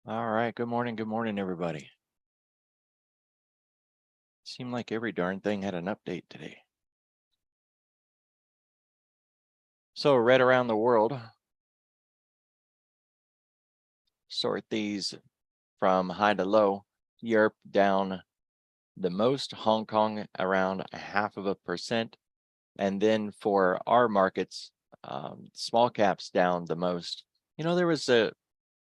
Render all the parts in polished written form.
All right, good morning, everybody. Seemed like every darn thing had an update today. So right around the world, sort these from high to low. Europe down the most, Hong Kong around 0.5%. And then for our markets, small caps down the most. You know, there was a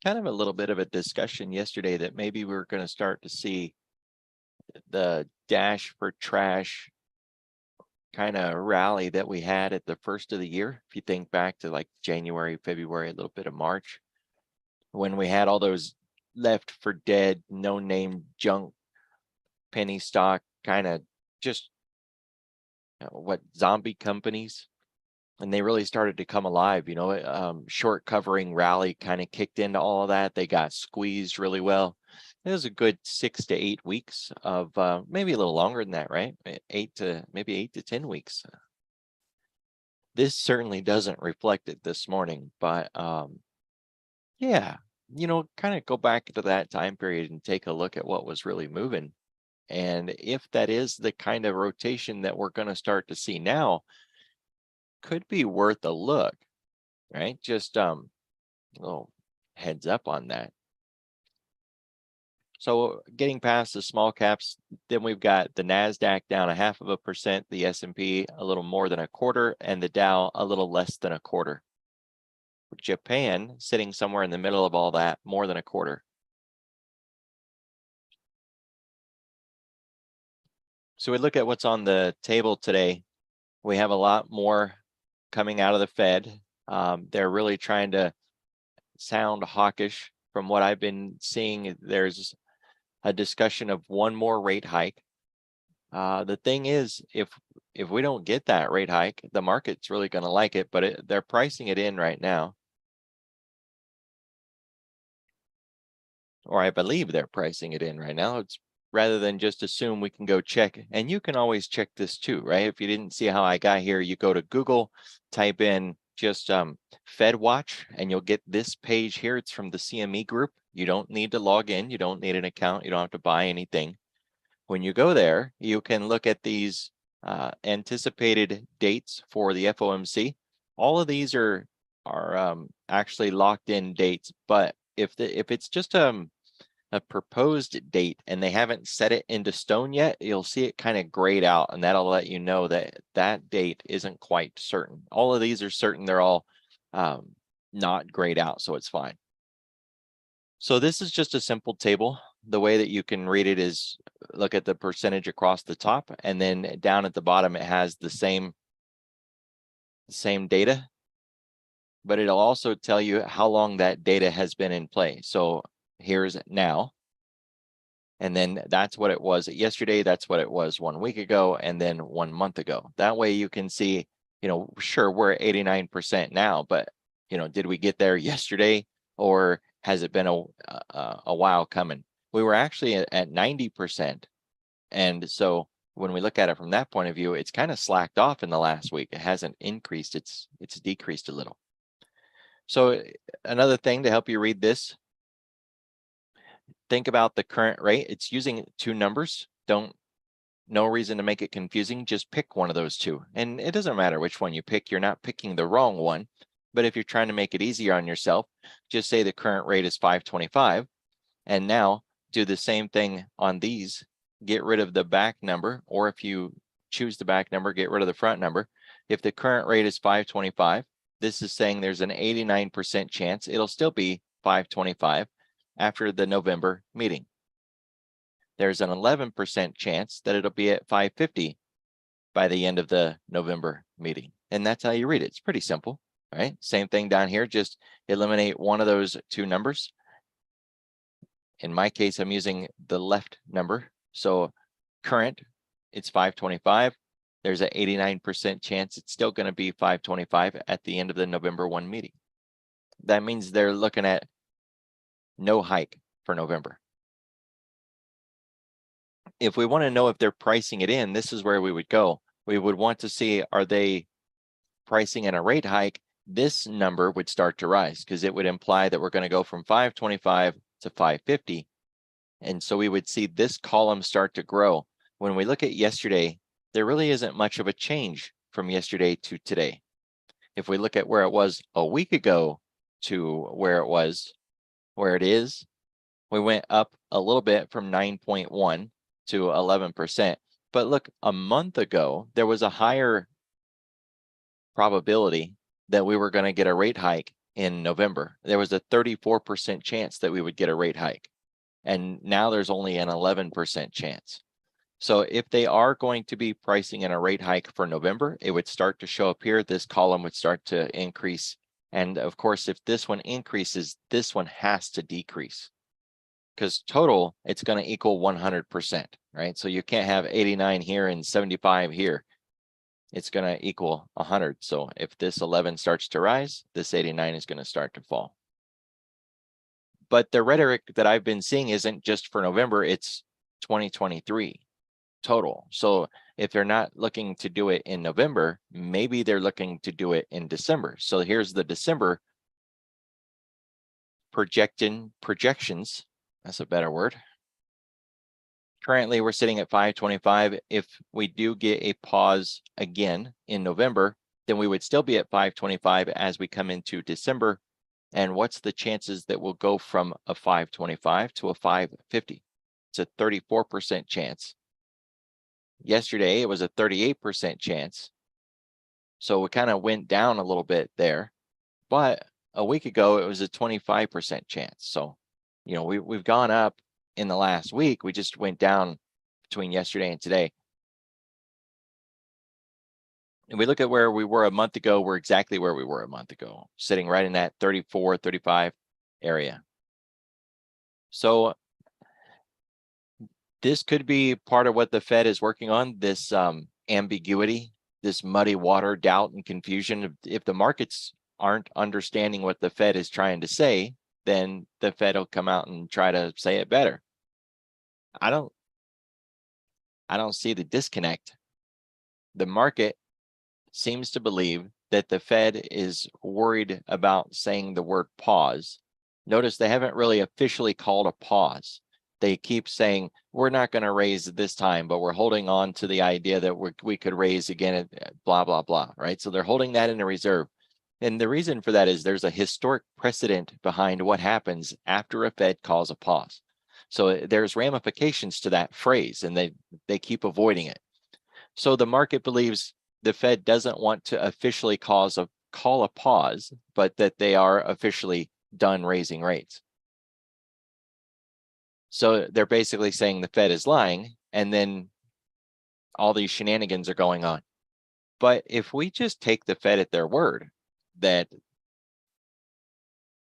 kind of a little bit of a discussion yesterday that maybe we're going to start to see the dash for trash kind of rally that we had at the first of the year. If you think back to like January, February, a little bit of March, when we had all those left for dead, no name junk, penny stock, kind of just what zombie companies, and they really started to come alive. Short covering rally kind of kicked into all of that. They got squeezed really well. It was a good 6 to 8 weeks of maybe a little longer than that, right? 8 to 10 weeks. This certainly doesn't reflect it this morning, but yeah, kind of go back to that time period and take a look at what was really moving. And if that is the kind of rotation that we're going to start to see now, could be worth a look, right? Just a little heads up on that. So getting past the small caps, then we've got the NASDAQ down 0.5%, the S&P a little more than 1/4, and the Dow a little less than 1/4. Japan sitting somewhere in the middle of all that, more than 1/4. So we look at what's on the table today. We have a lot more coming out of the Fed. They're really trying to sound hawkish. From what I've been seeing, there's a discussion of one more rate hike. The thing is, if we don't get that rate hike, the market's really going to like it, but they're pricing it in right now. Or I believe they're pricing it in right now. It's rather than just assume, we can go check. And you can always check this too, right? If you didn't see how I got here, you go to Google, type in just Fed Watch, and you'll get this page here. It's from the CME group. You don't need to log in. You don't need an account. You don't have to buy anything. When you go there, you can look at these anticipated dates for the FOMC. All of these are actually locked in dates, but if it's just a proposed date and they haven't set it into stone yet, you'll see it kind of grayed out, and that'll let you know that that date isn't quite certain. All of these are certain. They're all not grayed out, so it's fine. So this is just a simple table. The way that you can read it is look at the percentage across the top, and then down at the bottom it has the same data, but it'll also tell you how long that data has been in play. So here's now, and then that's what it was yesterday, that's what it was 1 week ago, and then 1 month ago. That way you can see, sure, we're at 89% now, but did we get there yesterday, or has it been a while coming? We were actually at 90%, and so when we look at it from that point of view, it's kind of slacked off in the last week. It hasn't increased, it's decreased a little. So another thing to help you read this, think about the current rate. It's using 2 numbers. No reason to make it confusing. Just pick one of those 2. And it doesn't matter which one you pick. You're not picking the wrong one. But if you're trying to make it easier on yourself, just say the current rate is 525. And now do the same thing on these. Get rid of the back number, or if you choose the back number, get rid of the front number. If the current rate is 525, this is saying there's an 89% chance it'll still be 525 after the November meeting. There's an 11% chance that it'll be at 550 by the end of the November meeting. And that's how you read it. It's pretty simple, right? Same thing down here, just eliminate one of those 2 numbers. In my case, I'm using the left number. So current, it's 525. There's an 89% chance it's still going to be 525 at the end of the November 1 meeting. That means they're looking at no hike for November. If we want to know if they're pricing it in, this is where we would go. We would want to see, are they pricing in a rate hike? This number would start to rise, because it would imply that we're going to go from 525 to 550. And so we would see this column start to grow. When we look at yesterday, there really isn't much of a change from yesterday to today. If we look at where it was a week ago to where it is, we went up a little bit from 9.1 to 11%. But look, a month ago, there was a higher probability that we were going to get a rate hike in November. There was a 34% chance that we would get a rate hike. And now there's only an 11% chance. So if they are going to be pricing in a rate hike for November, it would start to show up here. This column would start to increase. And of course, if this one increases, this one has to decrease, because total, it's going to equal 100%, right? So you can't have 89 here and 75 here. It's going to equal 100. So if this 11 starts to rise, this 89 is going to start to fall. But the rhetoric that I've been seeing isn't just for November, it's 2023 total. So if they're not looking to do it in November, maybe they're looking to do it in December. So here's the December projections. That's a better word. Currently, we're sitting at 525. If we do get a pause again in November, then we would still be at 525 as we come into December. And what's the chances that we'll go from a 525 to a 550? It's a 34% chance. Yesterday, it was a 38% chance. So we kind of went down a little bit there. But a week ago, it was a 25% chance. So, you know, we've gone up in the last week. We just went down between yesterday and today. And we look at where we were a month ago, we're exactly where we were a month ago, sitting right in that 34, 35 area. So this could be part of what the Fed is working on, this ambiguity, this muddy water, doubt, and confusion. If the markets aren't understanding what the Fed is trying to say, then the Fed will come out and try to say it better. I don't see the disconnect. The market seems to believe that the Fed is worried about saying the word pause. Notice they haven't really officially called a pause. They keep saying, we're not going to raise this time, but we're holding on to the idea that we could raise again at blah, blah, blah, right? So they're holding that in a reserve. And the reason for that is there's a historic precedent behind what happens after a Fed calls a pause. So there's ramifications to that phrase, and they keep avoiding it. So the market believes the Fed doesn't want to officially call a pause, but that they are officially done raising rates. So they're basically saying the Fed is lying, and then all these shenanigans are going on. But if we just take the Fed at their word that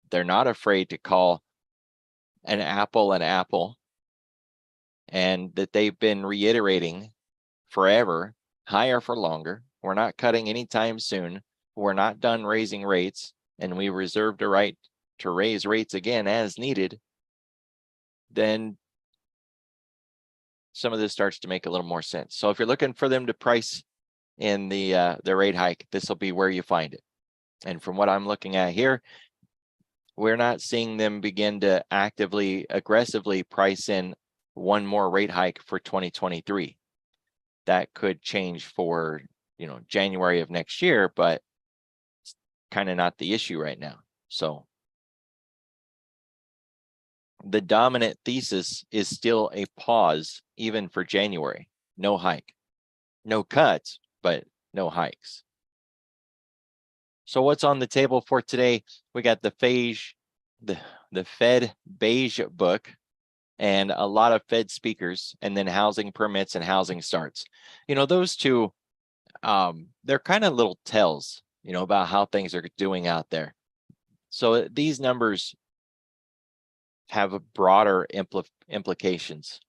they're not afraid to call an apple, and that they've been reiterating forever, higher for longer, we're not cutting anytime soon, we're not done raising rates, and we reserve the right to raise rates again as needed, then some of this starts to make a little more sense. So if you're looking for them to price in the rate hike, this will be where you find it. And from what I'm looking at here, we're not seeing them begin to aggressively price in one more rate hike for 2023. That could change for, January of next year, but it's kind of not the issue right now. So the dominant thesis is still a pause, even for January. No hike, no cuts, but no hikes. So what's on the table for today? We got the Fed beige book, and a lot of Fed speakers, and then housing permits and housing starts. Those two, they're kind of little tells, about how things are doing out there. So these numbers have a broader implications.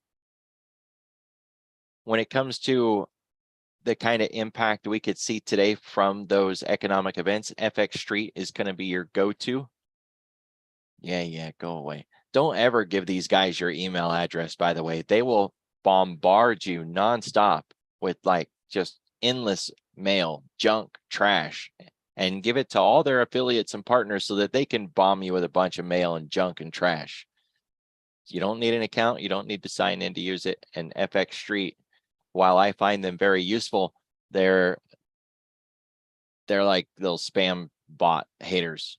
When it comes to the kind of impact we could see today from those economic events, FX Street is going to be your go-to. Yeah, go away. Don't ever give these guys your email address, by the way. They will bombard you nonstop with just endless mail, junk, trash, and give it to all their affiliates and partners so that they can bomb you with a bunch of mail and junk and trash. You don't need an account. You don't need to sign in to use it. And FX Street, while I find them very useful, they're like those spam bot haters.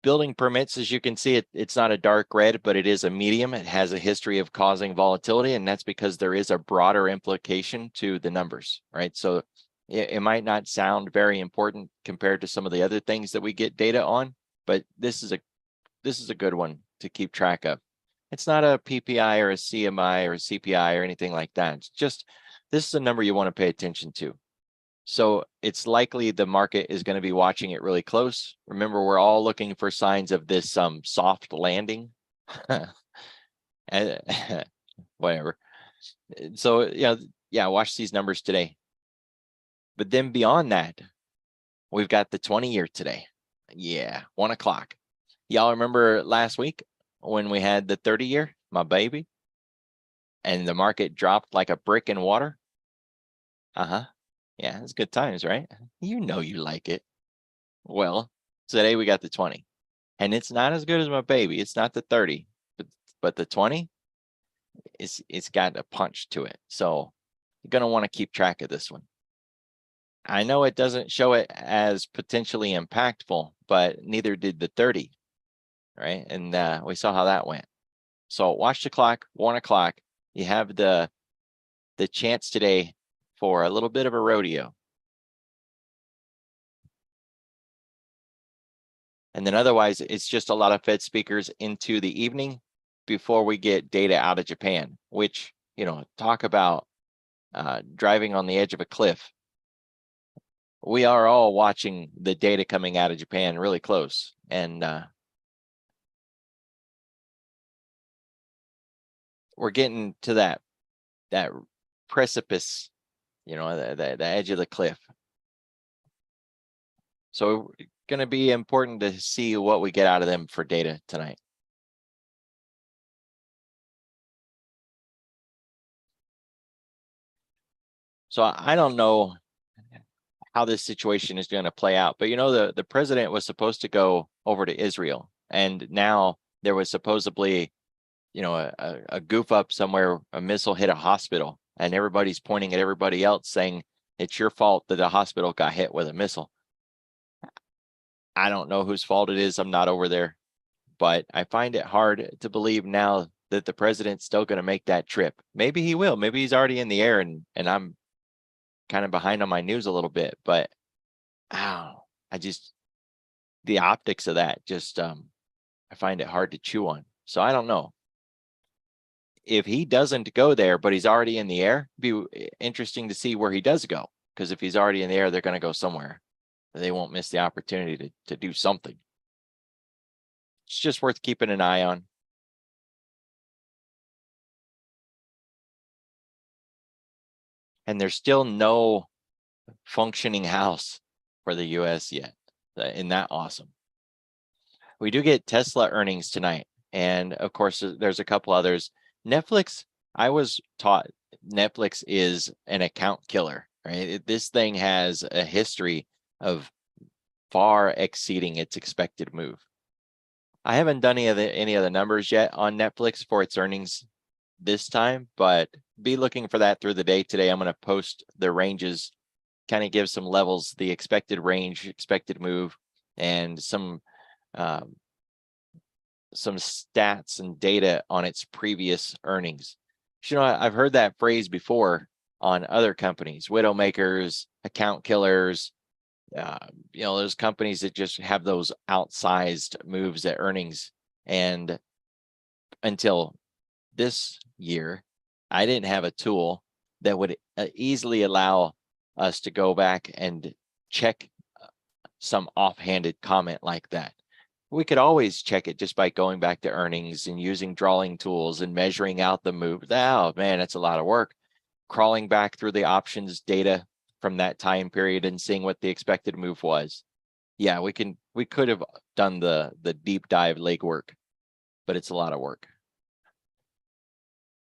Building permits, as you can see, it's not a dark red, but it is a medium. It has a history of causing volatility, and that's because there is a broader implication to the numbers, right? So it might not sound very important compared to some of the other things that we get data on, but this is a good one to keep track of. It's not a PPI or a CMI or a CPI or anything like that. It's just, this is a number you want to pay attention to. So it's likely the market is going to be watching it really close. Remember, we're all looking for signs of this soft landing. Whatever. So yeah, watch these numbers today. But then beyond that, we've got the 20-year today. Yeah, 1 o'clock. Y'all remember last week when we had the 30-year, my baby, and the market dropped like a brick in water? Yeah, it's good times, right? You know you like it. Well, today we got the 20, and it's not as good as my baby. It's not the 30, but the 20, it's got a punch to it. So you're gonna want to keep track of this one. I know it doesn't show it as potentially impactful, but neither did the 30, right? And we saw how that went. So watch the clock, 1 o'clock. You have the chance today for a little bit of a rodeo. And then otherwise, it's just a lot of Fed speakers into the evening before we get data out of Japan, which, talk about driving on the edge of a cliff. We are all watching the data coming out of Japan really close. And we're getting to that precipice, the edge of the cliff. So it's going to be important to see what we get out of them for data tonight. So I don't know how this situation is going to play out, but the president was supposed to go over to Israel, and now there was supposedly a goof up somewhere, a missile hit a hospital, and everybody's pointing at everybody else saying it's your fault that the hospital got hit with a missile. I don't know whose fault it is. I'm not over there, but I find it hard to believe now that the president's still going to make that trip. Maybe he will. Maybe he's already in the air, and I'm kind of behind on my news a little bit, but the optics of that just I find it hard to chew on. So I don't know. If he doesn't go there, but he's already in the air, it'd be interesting to see where he does go. Because if he's already in the air, they're going to go somewhere. They won't miss the opportunity to do something. It's just worth keeping an eye on. And there's still no functioning house for the US yet. Isn't that awesome? We do get Tesla earnings tonight. And of course, there's a couple others. Netflix, I was taught Netflix is an account killer, right? This thing has a history of far exceeding its expected move. I haven't done any of the numbers yet on Netflix for its earnings this time, but be looking for that through the day today. I'm going to post the ranges, kind of give some levels, the expected range, expected move, and some stats and data on its previous earnings. I've heard that phrase before on other companies, widowmakers, account killers. There's companies that just have those outsized moves at earnings. And until this year, I didn't have a tool that would easily allow us to go back and check some offhanded comment like that. We could always check it just by going back to earnings and using drawing tools and measuring out the move. Oh man, that's a lot of work. Crawling back through the options data from that time period and seeing what the expected move was. Yeah, we could have done the deep dive legwork, but it's a lot of work.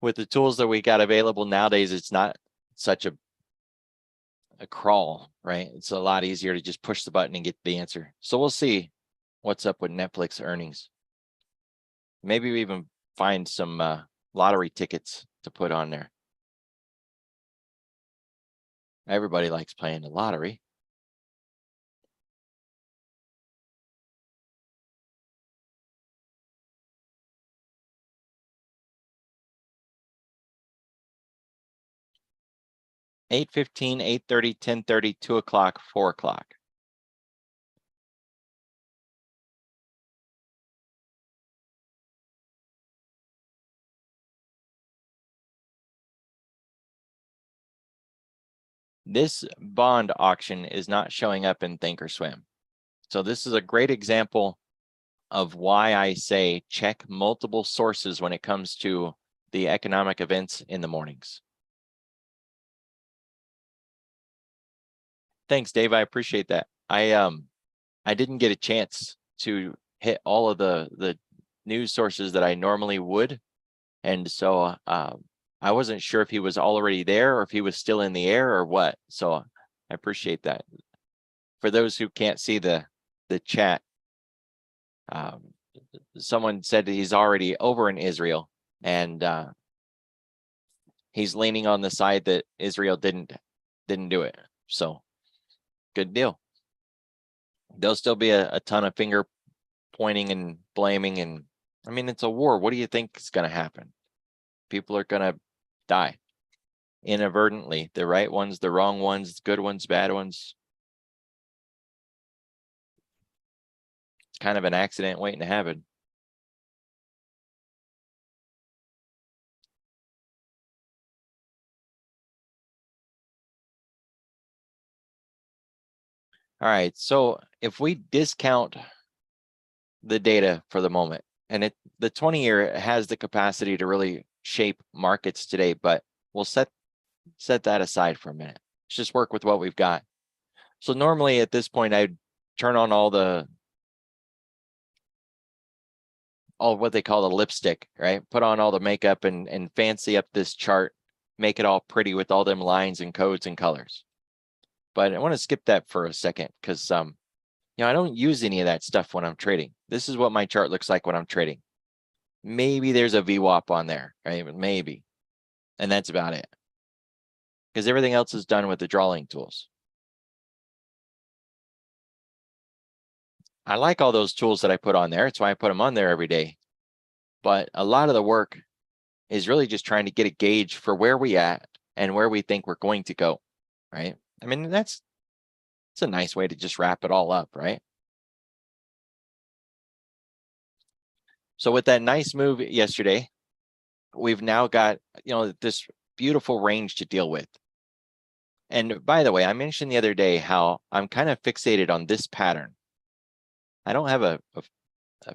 With the tools that we got available nowadays, it's not such a crawl, right? It's a lot easier to just push the button and get the answer. So we'll see what's up with Netflix earnings. Maybe we even find some lottery tickets to put on there. Everybody likes playing the lottery. $8:15, 8:30, 10:30, 2 o'clock, 4 o'clock. This bond auction is not showing up in Thinkorswim. So this is a great example of why I say check multiple sources when it comes to the economic events in the mornings. Thanks, Dave. I appreciate that. I didn't get a chance to hit all of the news sources that I normally would. And so I wasn't sure if he was already there or if he was still in the air or what. So I appreciate that. For those who can't see the chat, someone said that he's already over in Israel, and he's leaning on the side that Israel didn't do it. So good deal. There'll still be a ton of finger pointing and blaming, and I mean, it's a war. What do you think is going to happen? People are going to die inadvertently. The right ones, the wrong ones, good ones, bad ones. It's kind of an accident waiting to happen. All right, so if we discount the data for the moment, and the 20-year has the capacity to really shape markets today, but we'll set that aside for a minute. Let's just work with what we've got. So normally at this point, I'd turn on all what they call the lipstick, right? Put on all the makeup and fancy up this chart, make it all pretty with all them lines and codes and colors. But I want to skip that for a second because I don't use any of that stuff when I'm trading. This is what my chart looks like when I'm trading. Maybe there's a VWAP on there, right? Maybe. And that's about it. Because everything else is done with the drawing tools. I like all those tools that I put on there. That's why I put them on there every day. But a lot of the work is really just trying to get a gauge for where we at and where we think we're going to go, right? I mean, it's a nice way to just wrap it all up, right? So with that nice move yesterday, we've now got, this beautiful range to deal with. And by the way, I mentioned the other day how I'm kind of fixated on this pattern. I don't have a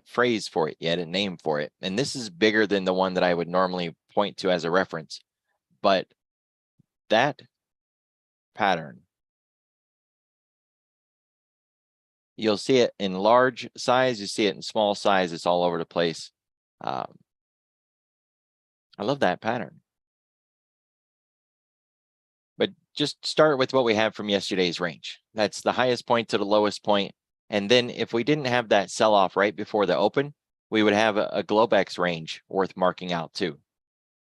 phrase for it yet, a name for it. And this is bigger than the one that I would normally point to as a reference. But that pattern, you'll see it in large size, you see it in small size, it's all over the place. I love that pattern. But just start with what we have from yesterday's range. That's the highest point to the lowest point. And then if we didn't have that sell-off right before the open, we would have a Globex range worth marking out too.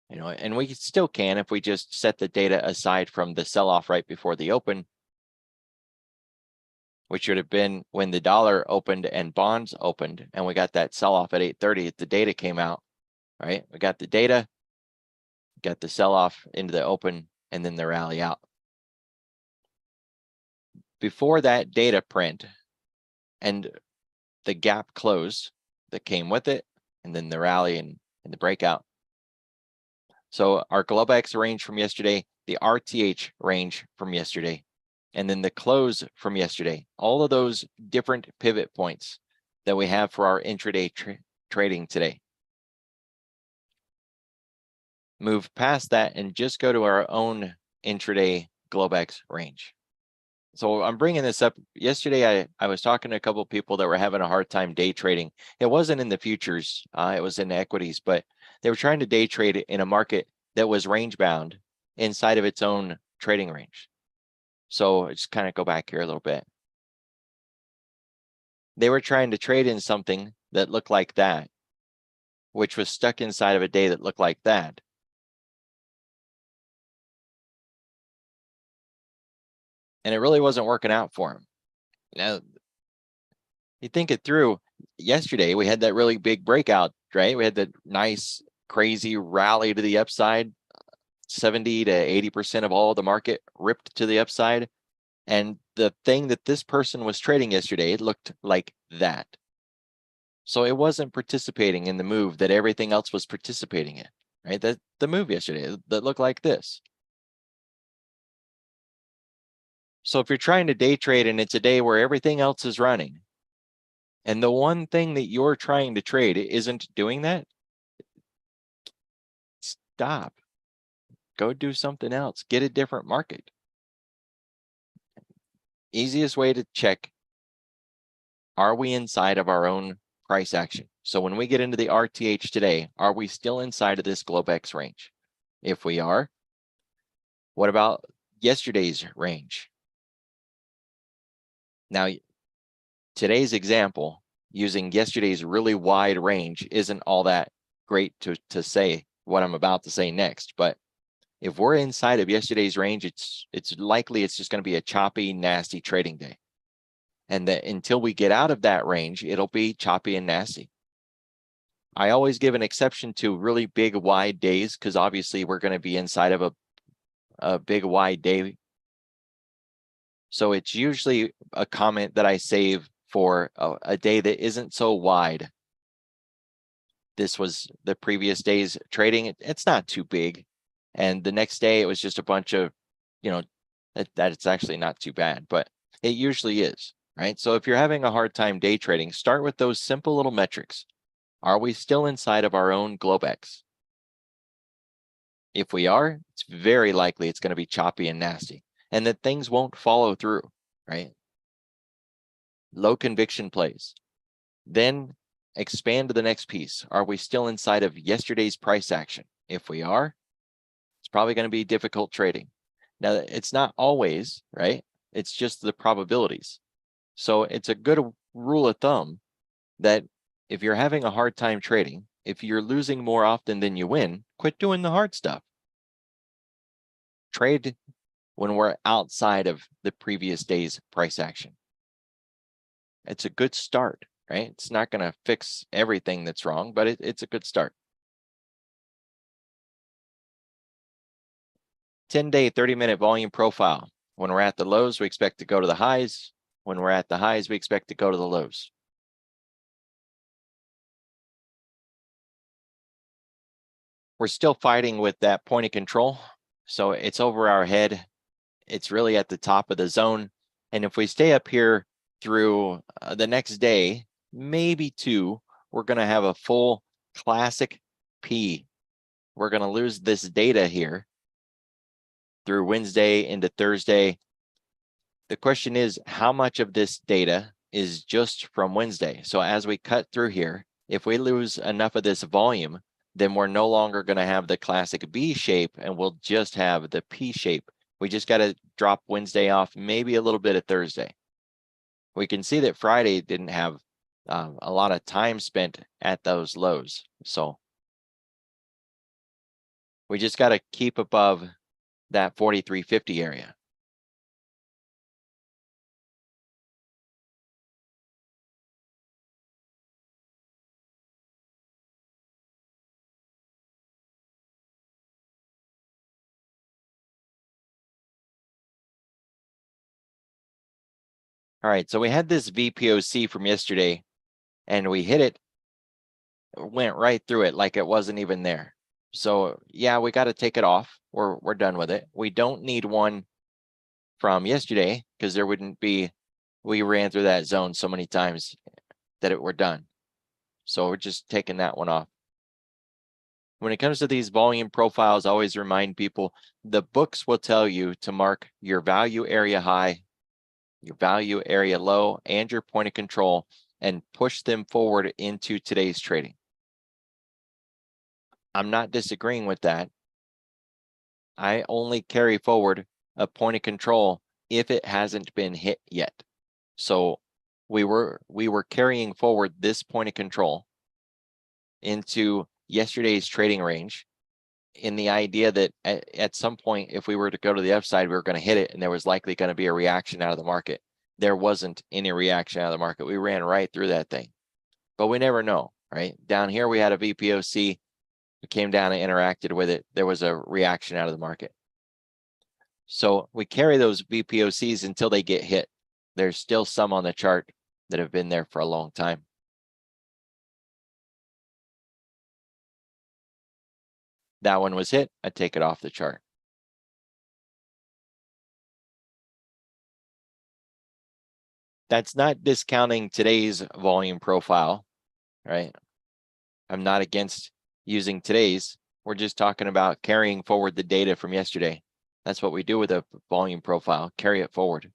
And we still can if we just set the data aside from the sell-off right before the open, which should have been when the dollar opened and bonds opened, and we got that sell-off at 8:30. The data came out, right? We got the data, got the sell-off into the open, and then the rally out. Before that data print and the gap close that came with it, and then the rally and the breakout. So our Globex range from yesterday, the RTH range from yesterday, and then the close from yesterday. All of those different pivot points that we have for our intraday trading today. Move past that and just go to our own intraday Globex range. So I'm bringing this up. Yesterday, I was talking to a couple of people that were having a hard time day trading. It wasn't in the futures, it was in the equities, but they were trying to day trade in a market that was range bound inside of its own trading range. So just kind of go back here a little bit. They were trying to trade in something that looked like that, which was stuck inside of a day that looked like that. And it really wasn't working out for them. Now, you think it through, yesterday we had that really big breakout, right? We had that nice, crazy rally to the upside. 70 to 80% of all the market ripped to the upside. And the thing that this person was trading yesterday, it looked like that. So it wasn't participating in the move that everything else was participating in, right? The move yesterday that looked like this. So if you're trying to day trade and it's a day where everything else is running, and the one thing that you're trying to trade isn't doing that, stop. Go do something else. Get a different market. Easiest way to check, are we inside of our own price action? So when we get into the RTH today, are we still inside of this Globex range? If we are, what about yesterday's range? Now, today's example, using yesterday's really wide range, isn't all that great to say what I'm about to say next. But if we're inside of yesterday's range, it's likely it's just going to be a choppy, nasty trading day. And that until we get out of that range, it'll be choppy and nasty. I always give an exception to really big, wide days, because obviously we're going to be inside of a big, wide day. So it's usually a comment that I save for a day that isn't so wide. This was the previous day's trading. It's not too big. And the next day it was just a bunch of, that's actually not too bad, but it usually is, right? So if you're having a hard time day trading, start with those simple little metrics. Are we still inside of our own Globex? If we are, it's very likely it's going to be choppy and nasty, and that things won't follow through, right? Low conviction plays. Then expand to the next piece. Are we still inside of yesterday's price action? If we are, it's probably going to be difficult trading. Now, it's not always, right? It's just the probabilities. So it's a good rule of thumb that if you're having a hard time trading, if you're losing more often than you win, quit doing the hard stuff. Trade when we're outside of the previous day's price action. It's a good start, right? It's not going to fix everything that's wrong, but it's a good start. 10-day, 30-minute volume profile. When we're at the lows, we expect to go to the highs. When we're at the highs, we expect to go to the lows. We're still fighting with that point of control. So it's over our head. It's really at the top of the zone. And if we stay up here through the next day, maybe two, we're going to have a full classic P. We're going to lose this data here through Wednesday into Thursday. The question is, how much of this data is just from Wednesday? So as we cut through here, if we lose enough of this volume, then we're no longer going to have the classic B shape, and we'll just have the P shape. We just got to drop Wednesday off, maybe a little bit of Thursday. We can see that Friday didn't have a lot of time spent at those lows. So we just got to keep above that 43.50 area. All right, so we had this VPOC from yesterday, and we hit it, went right through it like it wasn't even there. So yeah, we got to take it off. We're done with it. We don't need one from yesterday, because there wouldn't be, we ran through that zone so many times that we're done. So we're just taking that one off. When it comes to these volume profiles, I always remind people, the books will tell you to mark your value area high, your value area low, and your point of control, and push them forward into today's trading. I'm not disagreeing with that. I only carry forward a point of control if it hasn't been hit yet. So we were carrying forward this point of control into yesterday's trading range in the idea that at some point, if we were to go to the upside, we were going to hit it and there was likely going to be a reaction out of the market. There wasn't any reaction out of the market. We ran right through that thing, but we never know, right? Down here, we had a VPOC. We came down and interacted with it. There was a reaction out of the market. So we carry those VPOCs until they get hit. There's still some on the chart that have been there for a long time. That one was hit. I take it off the chart. That's not discounting today's volume profile, right? I'm not against using today's. We're just talking about carrying forward the data from yesterday. That's what we do with a volume profile, carry it forward.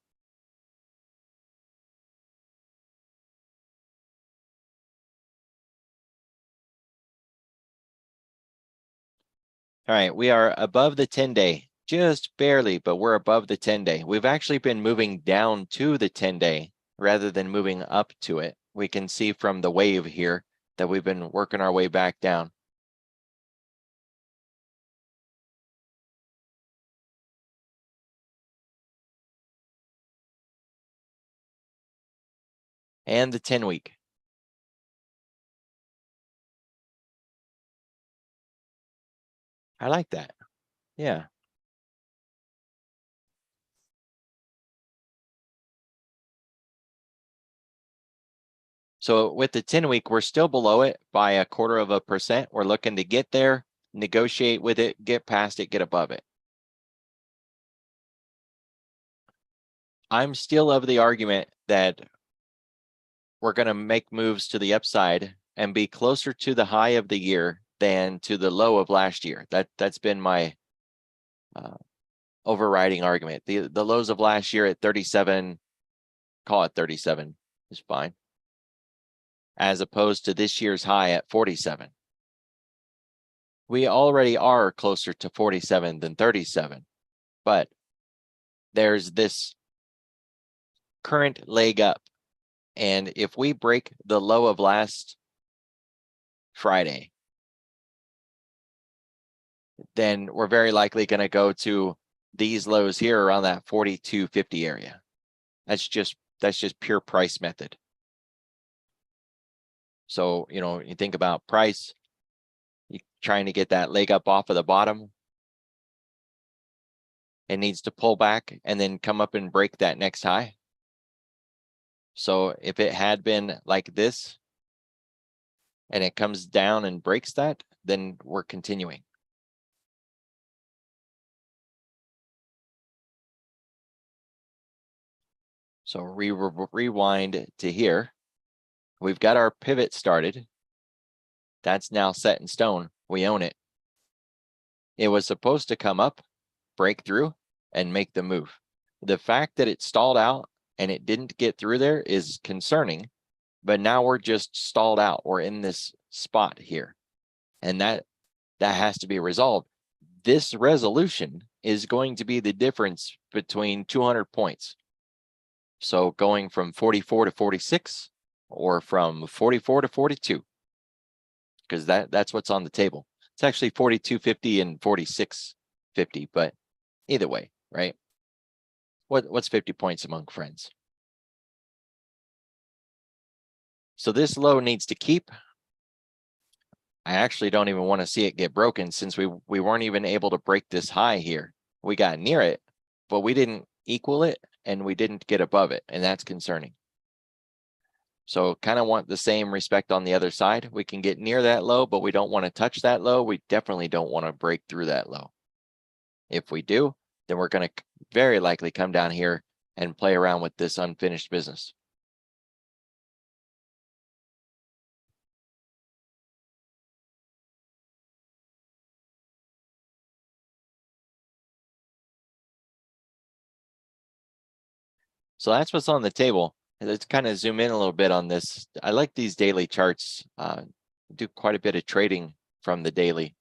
All right, we are above the 10-day, just barely, but we're above the 10-day. We've actually been moving down to the 10-day rather than moving up to it. We can see from the wave here that we've been working our way back down. And the 10-week. I like that. Yeah. So with the 10-week, we're still below it by 0.25%. We're looking to get there, negotiate with it, get past it, get above it. I'm still of the argument that we're going to make moves to the upside and be closer to the high of the year than to the low of last year. That's been my overriding argument. The lows of last year at 37, call it 37, is fine, as opposed to this year's high at 47. We already are closer to 47 than 37, but there's this current leg up. And if we break the low of last Friday, then we're very likely going to go to these lows here around that 42.50 area. That's just pure price method. So, you think about price, you're trying to get that leg up off of the bottom. It needs to pull back and then come up and break that next high. So if it had been like this and it comes down and breaks that, then we're continuing. So rewind to here. We've got our pivot started. That's now set in stone. We own it. It was supposed to come up, break through, and make the move. The fact that it stalled out and it didn't get through there is concerning, but now we're just stalled out. We're in this spot here, and that has to be resolved. This resolution is going to be the difference between 200 points. So going from 44 to 46 or from 44 to 42, because that's what's on the table. It's actually 42.50 and 46.50, but either way, right? What's 50 points among friends? So this low needs to keep. I actually don't even want to see it get broken, since we weren't even able to break this high here. We got near it, but we didn't equal it and we didn't get above it, and that's concerning. So kind of want the same respect on the other side. We can get near that low, but we don't want to touch that low. We definitely don't want to break through that low. If we do, then we're going to very likely come down here and play around with this unfinished business. So that's what's on the table. Let's kind of zoom in a little bit on this. I like these daily charts. Do quite a bit of trading from the daily.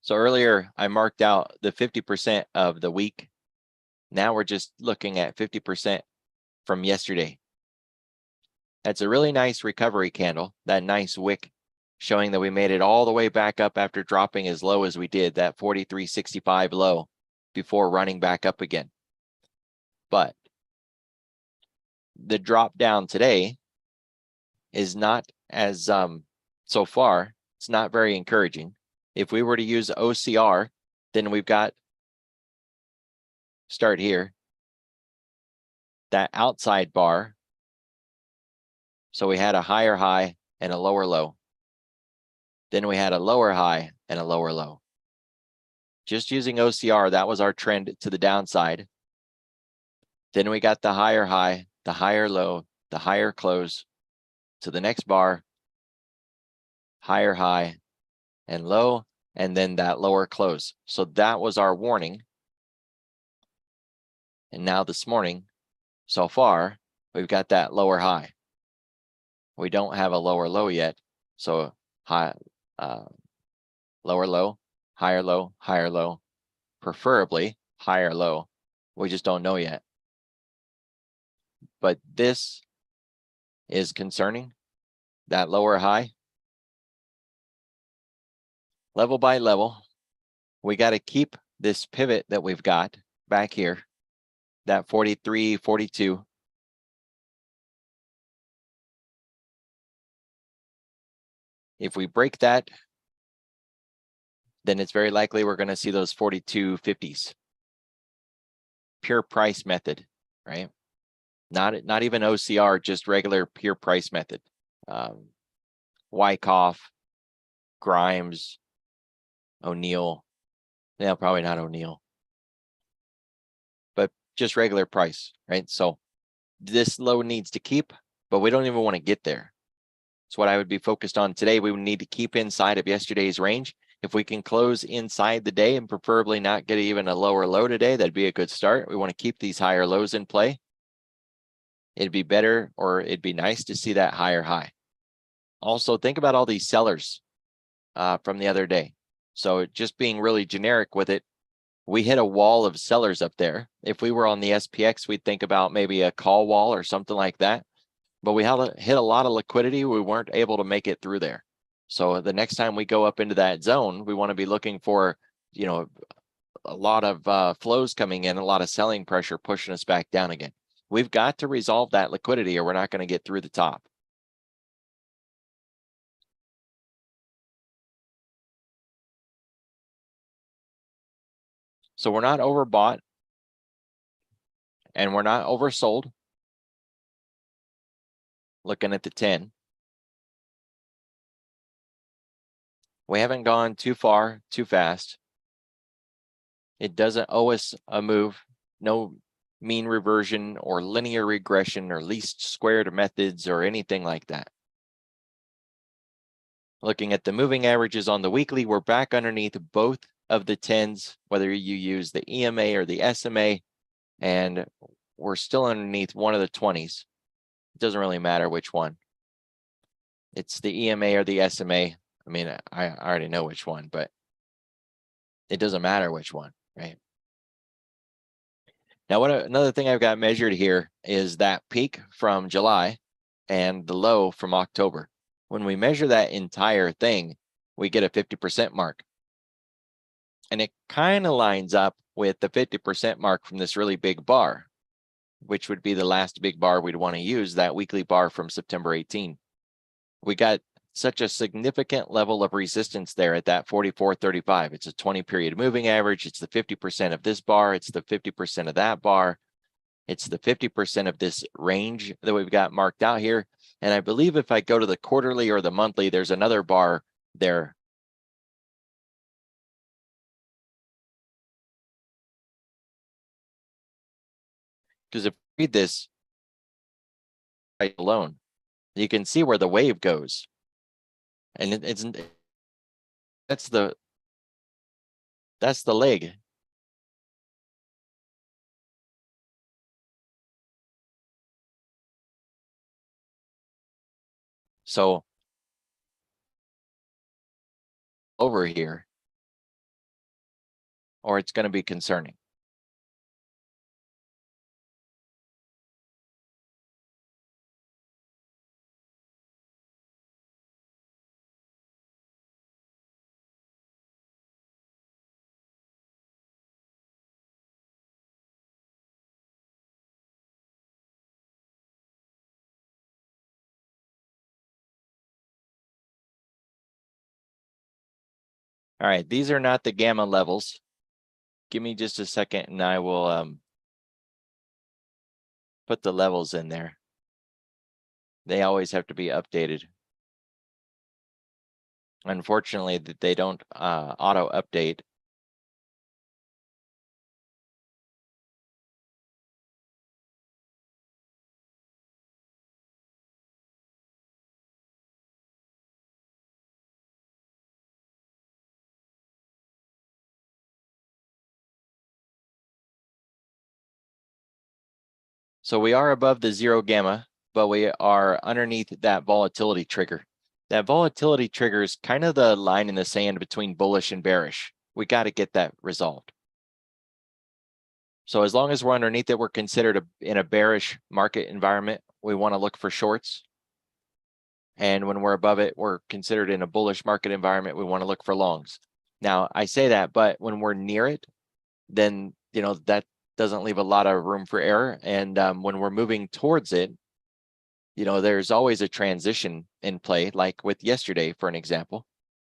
So earlier I marked out the 50% of the week. Now we're just looking at 50% from yesterday. That's a really nice recovery candle, that nice wick showing that we made it all the way back up after dropping as low as we did, that 43.65 low, before running back up again. But the drop down today is not as, so far, it's not very encouraging. If we were to use OCR, then we've got, start here, that outside bar. So we had a higher high and a lower low. Then we had a lower high and a lower low. Just using OCR, that was our trend to the downside. Then we got the higher high, the higher low, the higher close to the next bar, higher high and low, and then that lower close. So that was our warning. And now this morning, so far, we've got that lower high. We don't have a lower low yet. So high, lower low, higher low, preferably higher low. We just don't know yet. But this is concerning, that lower high. Level by level, we got to keep this pivot that we've got back here, that 43, 42. If we break that, then it's very likely we're going to see those 42.50s. Pure price method, right? Not even OCR, just regular pure price method. Wyckoff, Grimes, O'Neill. Yeah, probably not O'Neill, but just regular price, right? So this low needs to keep, but we don't even want to get there. It's what I would be focused on today. We would need to keep inside of yesterday's range. If we can close inside the day and preferably not get even a lower low today, that'd be a good start. We want to keep these higher lows in play. It'd be better, or it'd be nice to see that higher high. Also, think about all these sellers from the other day. So just being really generic with it, we hit a wall of sellers up there. If we were on the SPX, we'd think about maybe a call wall or something like that. But we hit a lot of liquidity. We weren't able to make it through there. So the next time we go up into that zone, we want to be looking for, you know, a lot of flows coming in, a lot of selling pressure pushing us back down again. We've got to resolve that liquidity or we're not going to get through the top. So we're not overbought and we're not oversold. Looking at the 10. We haven't gone too far, too fast. It doesn't owe us a move. No mean reversion or linear regression or least squared methods or anything like that. Looking at the moving averages on the weekly, we're back underneath both of the 10s, whether you use the EMA or the SMA, and we're still underneath one of the 20s. It doesn't really matter which one. It's the EMA or the SMA. I mean, I already know which one, but it doesn't matter which one, right? Now, another thing I've got measured here is that peak from July and the low from October. When we measure that entire thing, we get a 50% mark. And it kind of lines up with the 50% mark from this really big bar, which would be the last big bar we'd want to use, that weekly bar from September 18. We got such a significant level of resistance there at that 44.35. It's a 20-period moving average. It's the 50% of this bar. It's the 50% of that bar. It's the 50% of this range that we've got marked out here. And I believe if I go to the quarterly or the monthly, there's another bar there. Because if you read this right alone, you can see where the wave goes. And that's the leg. So over here, or it's going to be concerning. All right, these are not the gamma levels. Give me just a second and I will put the levels in there. They always have to be updated. Unfortunately, they don't auto update. So we are above the 0 gamma, but we are underneath that volatility trigger. That volatility trigger is kind of the line in the sand between bullish and bearish. We got to get that resolved. So as long as we're underneath it, we're considered in a bearish market environment. We want to look for shorts. And when we're above it, we're considered in a bullish market environment. We want to look for longs. Now, I say that, but when we're near it, then, that doesn't leave a lot of room for error. And when we're moving towards it, there's always a transition in play, like with yesterday, for an example.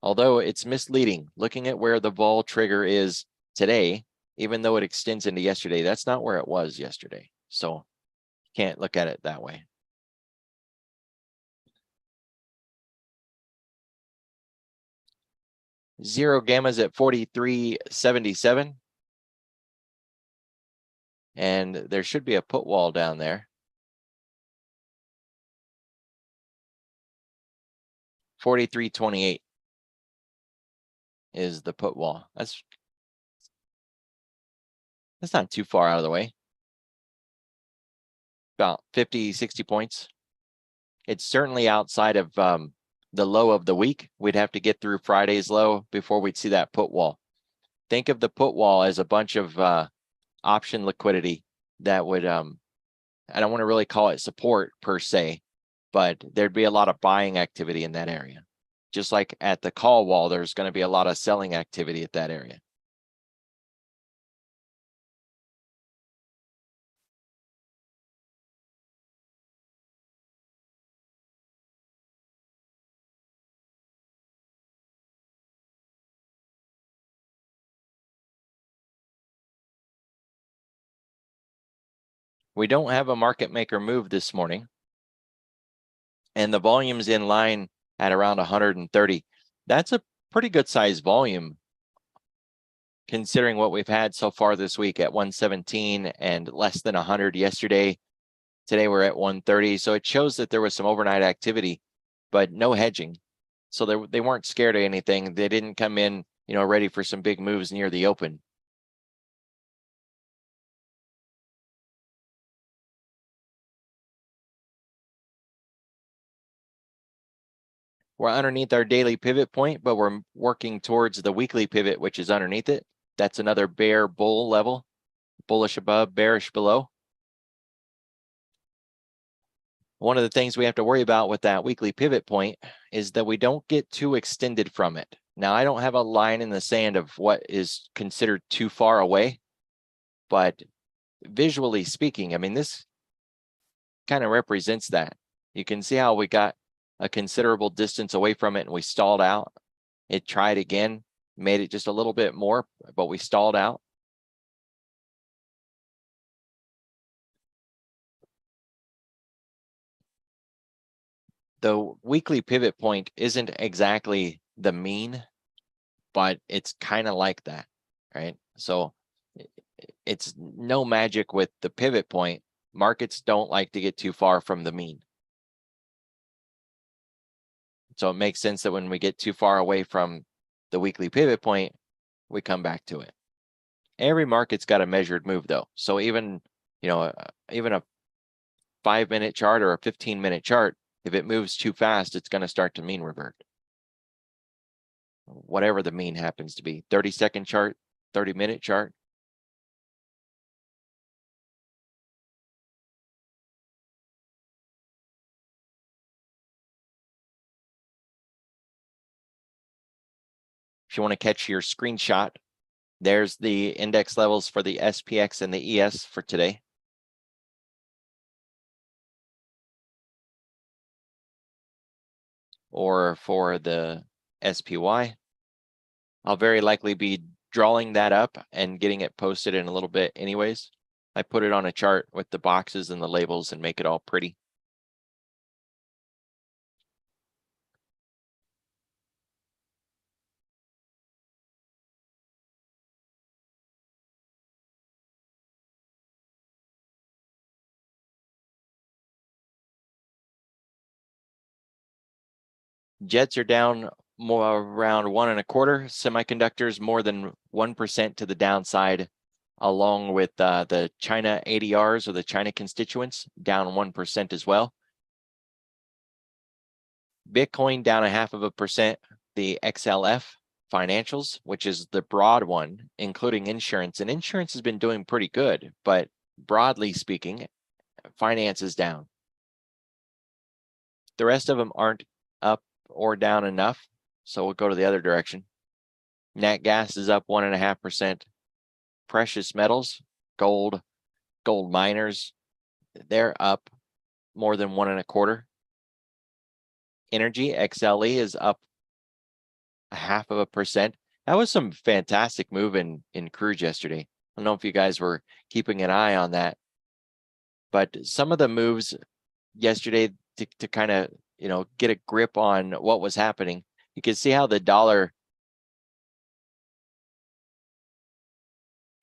Although it's misleading, looking at where the vol trigger is today, even though it extends into yesterday, that's not where it was yesterday. So you can't look at it that way. Zero gamma's at 43.77. And there should be a put wall down there. 43.28 is the put wall. That's not too far out of the way. About 50, 60 points. It's certainly outside of the low of the week. We'd have to get through Friday's low before we'd see that put wall. Think of the put wall as a bunch of option liquidity that would, I don't want to really call it support per se, but there'd be a lot of buying activity in that area. Just like at the call wall, there's going to be a lot of selling activity at that area. We don't have a market maker move this morning. And the volume's in line at around 130. That's a pretty good size volume considering what we've had so far this week at 117 and less than 100 yesterday. Today we're at 130. So it shows that there was some overnight activity, but no hedging. So they weren't scared of anything. They didn't come in, ready for some big moves near the open. We're underneath our daily pivot point, but we're working towards the weekly pivot, which is underneath it. That's another bear bull level, bullish above, bearish below. One of the things we have to worry about with that weekly pivot point is that we don't get too extended from it. Now, I don't have a line in the sand of what is considered too far away, but visually speaking, I mean, this kind of represents that. You can see how we got a considerable distance away from it and we stalled out. It tried again, made it just a little bit more, but we stalled out. The weekly pivot point isn't exactly the mean, but it's kind of like that, right? So it's no magic with the pivot point. Markets don't like to get too far from the mean. So it makes sense that when we get too far away from the weekly pivot point, we come back to it. Every market's got a measured move though. So even, even a 5-minute chart or a 15-minute chart, if it moves too fast, it's going to start to mean revert. Whatever the mean happens to be, 30-second chart, 30-minute chart. If you want to catch your screenshot, there's the index levels for the SPX and the ES for today. Or for the SPY. I'll very likely be drawing that up and getting it posted in a little bit anyways. I put it on a chart with the boxes and the labels and make it all pretty. Jets are down more around 1 1/4. Semiconductors more than 1% to the downside, along with the China ADRs or the China constituents down 1% as well. Bitcoin down 0.5%. The XLF financials, which is the broad one, including insurance, and insurance has been doing pretty good, but broadly speaking, finance is down. The rest of them aren't up or down enough, so we'll go to the other direction. Nat gas is up 1.5%. Precious metals, gold miners, they're up more than 1 1/4. Energy, XLE, is up 0.5%. That was some fantastic move in crude yesterday. I don't know if you guys were keeping an eye on that, but some of the moves yesterday to kind of, get a grip on what was happening. You can see how the dollar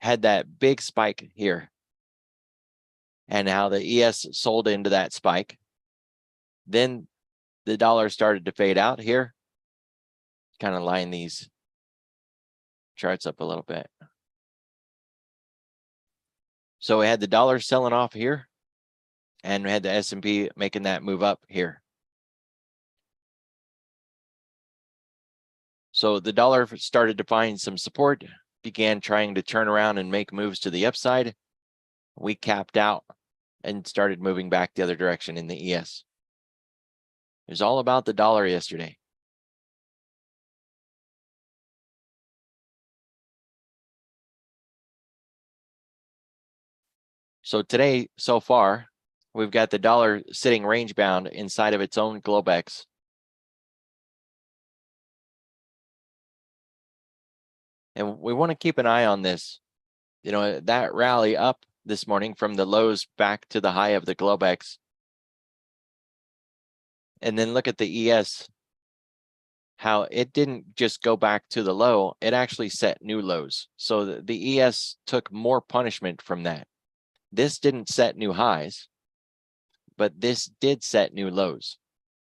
had that big spike here and how the ES sold into that spike. Then the dollar started to fade out here. Kind of line these charts up a little bit. So we had the dollar selling off here, and we had the S&P making that move up here. So the dollar started to find some support, began trying to turn around and make moves to the upside. We capped out and started moving back the other direction in the ES. It was all about the dollar yesterday. So today, so far, we've got the dollar sitting range bound inside of its own Globex. And we want to keep an eye on this. That rally up this morning from the lows back to the high of the Globex. And then look at the ES, how it didn't just go back to the low, it actually set new lows. So the ES took more punishment from that. This didn't set new highs, but this did set new lows.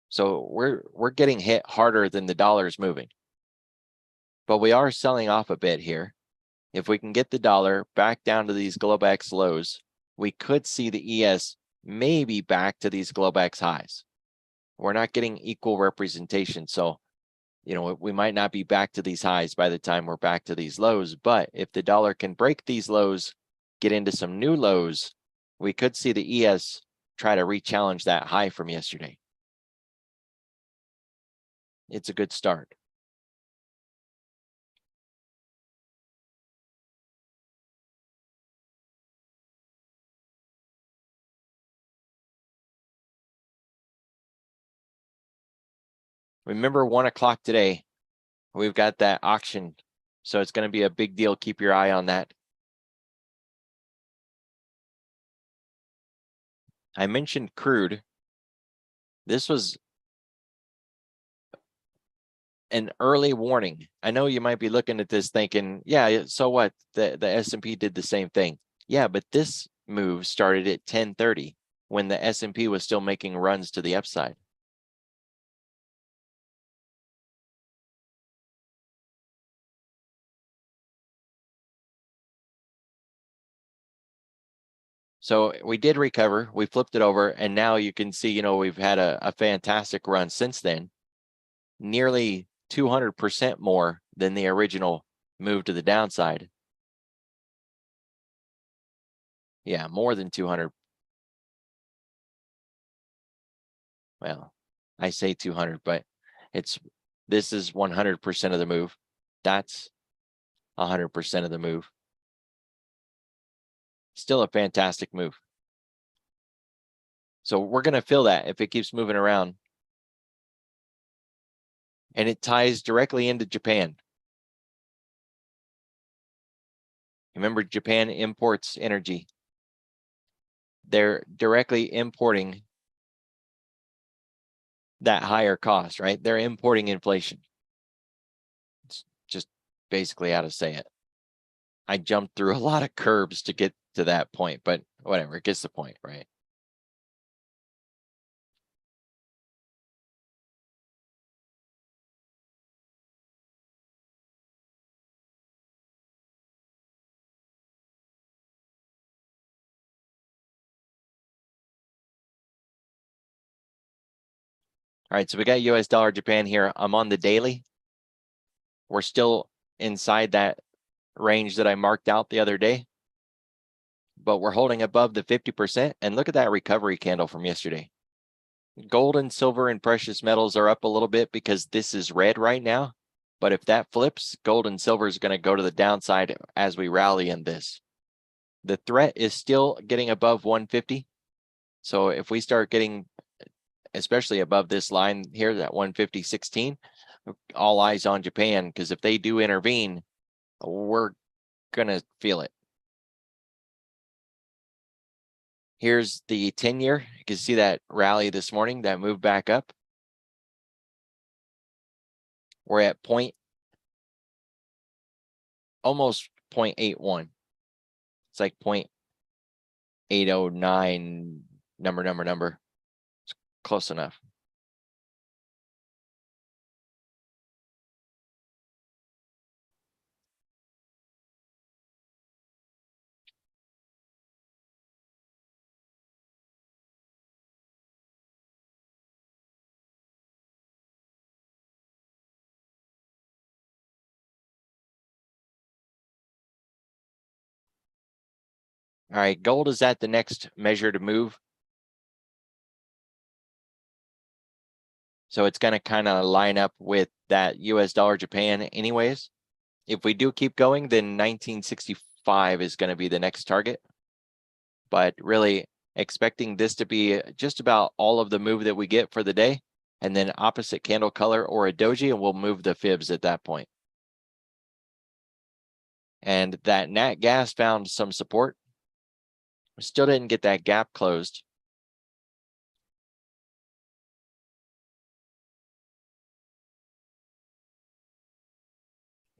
So we're getting hit harder than the dollar's moving. But we are selling off a bit here. If we can get the dollar back down to these Globex lows, we could see the ES maybe back to these Globex highs. We're not getting equal representation. So, we might not be back to these highs by the time we're back to these lows. But if the dollar can break these lows, get into some new lows, we could see the ES try to re-challenge that high from yesterday. It's a good start. Remember, 1 o'clock today, we've got that auction. So it's going to be a big deal. Keep your eye on that. I mentioned crude. This was an early warning. I know you might be looking at this thinking, yeah, so what? The S&P did the same thing. Yeah, but this move started at 10:30 when the S&P was still making runs to the upside. So we did recover, we flipped it over, and now you can see, we've had a fantastic run since then. Nearly 200% more than the original move to the downside. Yeah, more than 200. Well, I say 200, but this is 100% of the move. That's 100% of the move. Still a fantastic move. So we're going to fill that if it keeps moving around. And it ties directly into Japan. Remember, Japan imports energy. They're directly importing that higher cost, right? They're importing inflation. It's just basically how to say it. I jumped through a lot of curbs to get to that point, but whatever, it gets the point, right? All right, so we got US dollar Japan here. I'm on the daily. We're still inside that range that I marked out the other day, but we're holding above the 50%. And look at that recovery candle from yesterday. Gold and silver and precious metals are up a little bit because this is red right now. But if that flips, gold and silver is going to go to the downside as we rally in this. The threat is still getting above 150. So if we start getting, especially above this line here, that 150.16, all eyes on Japan, because if they do intervene, we're going to feel it. Here's the 10-year. You can see that rally this morning, that move back up. We're at almost 0.81. It's like 0.809 number. It's close enough. All right, gold is at the next measure to move. So it's going to kind of line up with that US dollar Japan anyways. If we do keep going, then 1965 is going to be the next target. But really expecting this to be just about all of the move that we get for the day, and then opposite candle color or a doji, and we'll move the fibs at that point. And that nat gas found some support. We still didn't get that gap closed.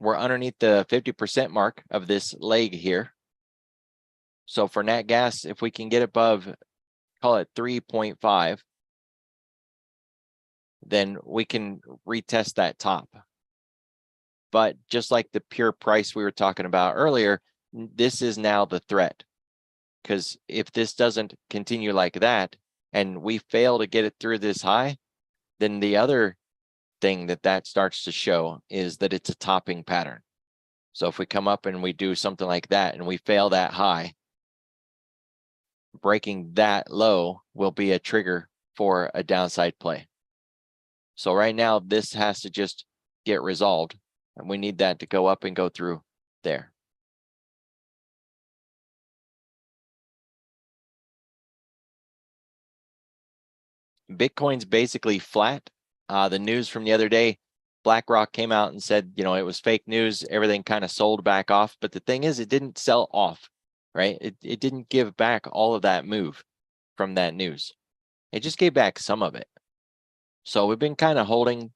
We're underneath the 50% mark of this leg here. So for nat gas, if we can get above, call it 3.5, then we can retest that top. But just like the pure price we were talking about earlier, this is now the threat. Because if this doesn't continue like that, and we fail to get it through this high, then the other thing that starts to show is that it's a topping pattern. So if we come up and we do something like that and we fail that high, breaking that low will be a trigger for a downside play. So right now, this has to just get resolved, and we need that to go up and go through there. Bitcoin's basically flat. The news from the other day, BlackRock came out and said, it was fake news. Everything kind of sold back off. But the thing is, it didn't sell off, right? It didn't give back all of that move from that news. It just gave back some of it. So we've been kind of holding,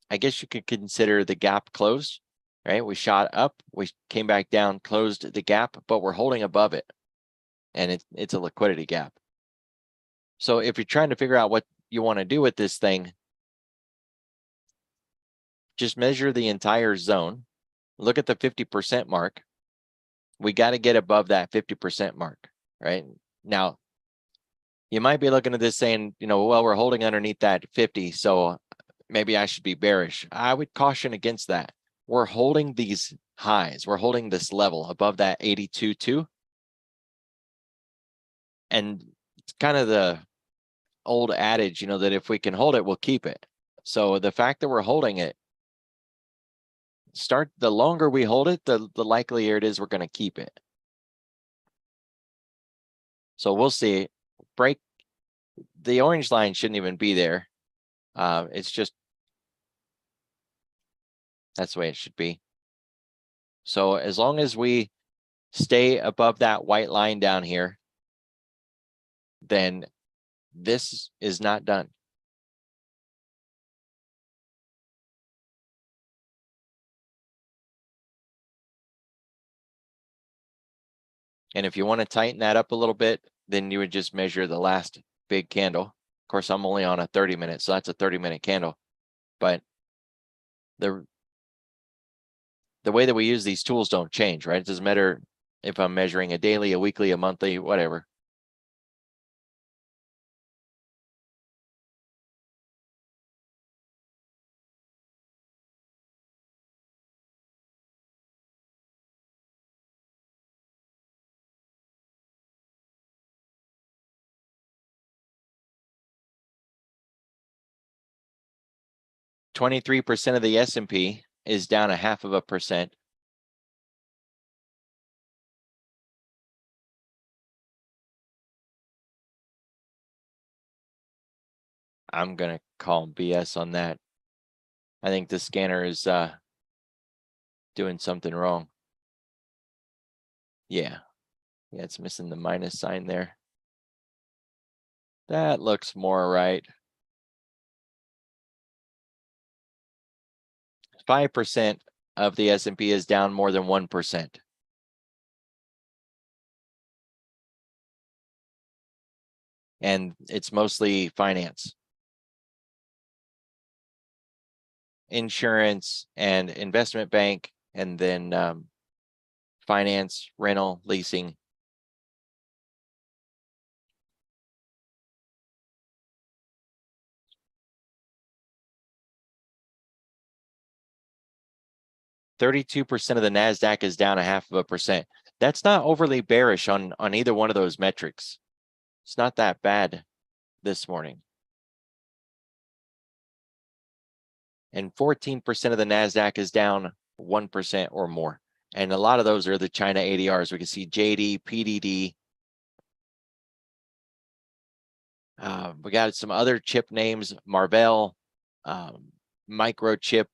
I guess you could consider the gap closed, right? We shot up, we came back down, closed the gap, but we're holding above it. And it's a liquidity gap. So if you're trying to figure out what you want to do with this thing, just measure the entire zone. Look at the 50% mark. We got to get above that 50% mark, right? Now, you might be looking at this saying, well, we're holding underneath that 50, so maybe I should be bearish. I would caution against that. We're holding these highs. We're holding this level above that 82.2. And it's kind of the old adage, that if we can hold it, we'll keep it. So the fact that we're holding it, the longer we hold it, the likelier it is we're going to keep it. So we'll see. Break the orange line shouldn't even be there. It's just that's the way it should be. So as long as we stay above that white line down here, then this is not done. And if you want to tighten that up a little bit, then you would just measure the last big candle. Of course, I'm only on a 30-minute, so that's a 30-minute candle. But the way that we use these tools don't change, right? It doesn't matter if I'm measuring a daily, a weekly, a monthly, whatever. %23% of the S&P is down 0.5%. I'm gonna call BS on that. I think the scanner is doing something wrong. Yeah, it's missing the minus sign there. That looks more right. 5% of the S&P is down more than 1%. And it's mostly finance, insurance, and investment bank, and then finance, rental, leasing. %32% of the NASDAQ is down 0.5%. That's not overly bearish on either one of those metrics. It's not that bad this morning. And 14% of the NASDAQ is down 1% or more. And a lot of those are the China ADRs. We can see JD, PDD. We got some other chip names, Marvell, Microchip.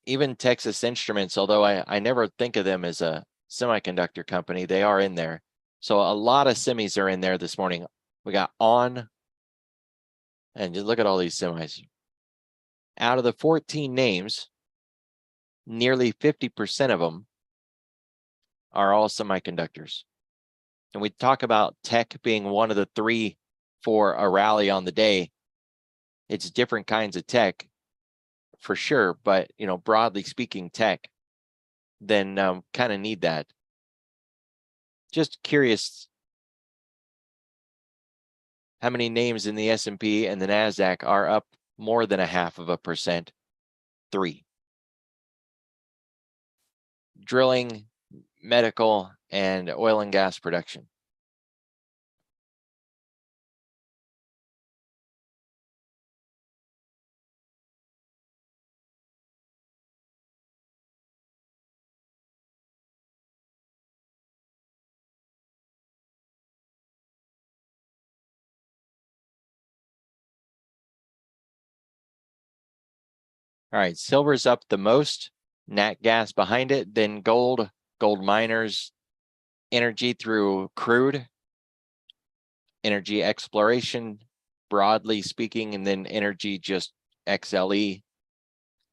Even Texas Instruments, although I never think of them as a semiconductor company, they are in there. So a lot of semis are in there this morning. We got ON, and just look at all these semis. Out of the 14 names, nearly 50% of them are all semiconductors. And we talk about tech being one of the 3 for a rally on the day. It's different kinds of tech for sure, but broadly speaking, tech, then kind of need that. Just curious how many names in the S&P and the NASDAQ are up more than 0.5%. 3. Drilling, medical, and oil and gas production. All right, silver's up the most, nat gas behind it, then gold, gold miners, energy through crude, energy exploration, broadly speaking, and then energy just XLE.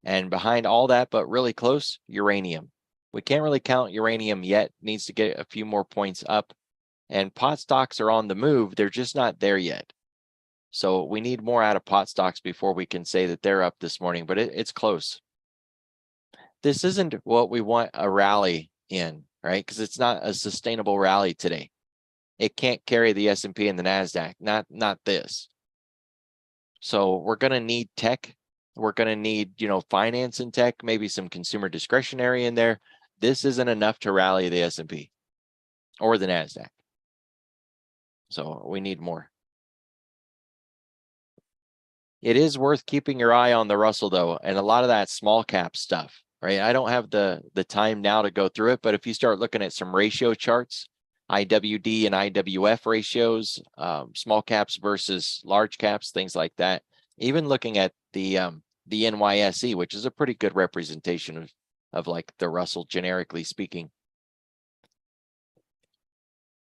And behind all that, but really close, uranium. We can't really count uranium yet, needs to get a few more points up. And pot stocks are on the move, they're just not there yet. So we need more out of pot stocks before we can say that they're up this morning, but it's close. This isn't what we want a rally in, right? Because it's not a sustainable rally today. It can't carry the S&P and the NASDAQ, not this. So we're going to need tech We're going to need, finance and tech, maybe some consumer discretionary in there. This isn't enough to rally the S&P or the NASDAQ. So we need more. It is worth keeping your eye on the Russell though, and a lot of that small cap stuff, right? I don't have the time now to go through it, but if you start looking at some ratio charts, IWD and IWF ratios, small caps versus large caps, things like that. Even looking at the NYSE, which is a pretty good representation of like the Russell generically speaking.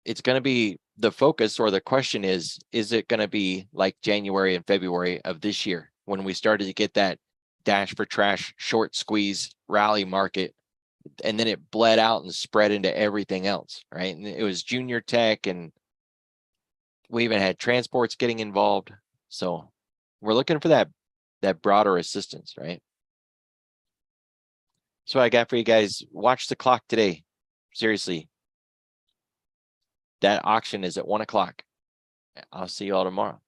It's going to be the focus, or the question is it going to be like January and February of this year when we started to get that dash for trash short squeeze rally market, and then it bled out and spread into everything else, right? And it was junior tech, and we even had transports getting involved. So we're looking for that broader assistance, right? So what I got for you guys, watch the clock today. Seriously. That auction is at 1 o'clock. I'll see you all tomorrow.